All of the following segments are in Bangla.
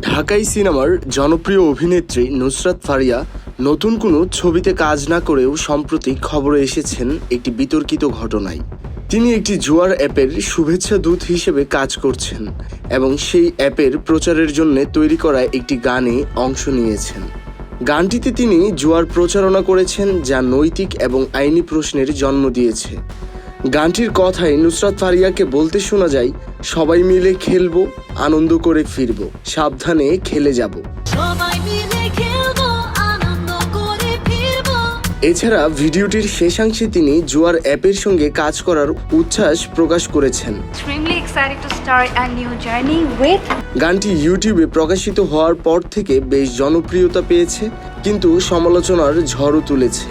ঢাকাই সিনেমার জনপ্রিয় অভিনেত্রী নুসরাত ফারিয়া নতুন কোনো ছবিতে কাজ না করেও সম্প্রতি খবরে এসেছেন একটি বিতর্কিত ঘটনায়। তিনি একটি জুয়ার অ্যাপের শুভেচ্ছা দূত হিসেবে কাজ করছেন এবং সেই অ্যাপের প্রচারের জন্য তৈরি করা একটি গানে অংশ নিয়েছেন। গানটিতে তিনি জুয়ার প্রচারণা করেছেন, যা নৈতিক এবং আইনি প্রশ্নের জন্ম দিয়েছে। গানটির কথায় নুসরাত ফারিয়াকে বলতে শোনা যায়, সবাই মিলে খেলবো, আনন্দ করে ফিরবো, সাবধানে খেলে যাব। এছাড়া ভিডিওটির শেষাংশে তিনি জুয়ার অ্যাপের সঙ্গে কাজ করার উচ্ছ্বাস প্রকাশ করেছেন। গানটি ইউটিউবে প্রকাশিত হওয়ার পর থেকে বেশ জনপ্রিয়তা পেয়েছে, কিন্তু সমালোচনার ঝড়ও তুলেছে।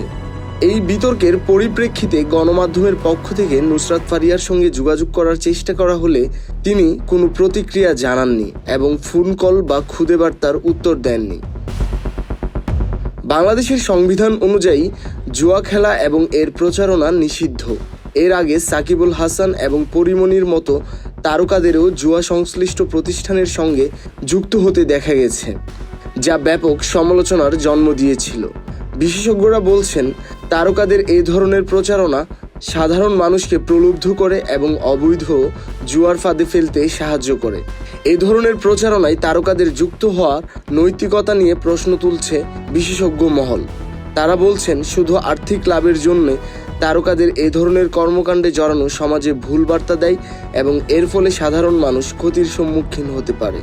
এই বিতর্কের পরিপ্রেক্ষিতে গণমাধ্যমের পক্ষ থেকে নুসরাত ফারিয়ার সঙ্গে যোগাযোগ করার চেষ্টা করা হলে তিনি কোনো প্রতিক্রিয়া জানাননি এবং ফোন কল বা খুদে বার্তার উত্তর দেননি। বাংলাদেশের সংবিধান অনুযায়ী জুয়া খেলা এবং এর প্রচারণা নিষিদ্ধ। এর আগে সাকিবুল হাসান এবং পরিমণির মতো তারকাদেরও জুয়া সংশ্লিষ্ট প্রতিষ্ঠানের সঙ্গে যুক্ত হতে দেখা গেছে, যা ব্যাপক সমালোচনার জন্ম দিয়েছিল। বিশেষজ্ঞরা বলছেন, তারকাদের এই ধরনের প্রচারণা সাধারণ মানুষকে প্রলুব্ধ করে এবং অবৈধ জুয়ার ফাঁদে ফেলতে সাহায্য করে। এই ধরনের প্রচারণায় তারকাদের যুক্ত হওয়ার নৈতিকতা নিয়ে প্রশ্ন তুলছে বিশেষজ্ঞ মহল। তারা বলছেন, শুধু আর্থিক লাভের জন্য তারকাদের এই ধরনের কর্মকাণ্ডে জড়ানো সমাজে ভুল বার্তা দেয় এবং এর ফলে সাধারণ মানুষ ক্ষতির সম্মুখীন হতে পারে।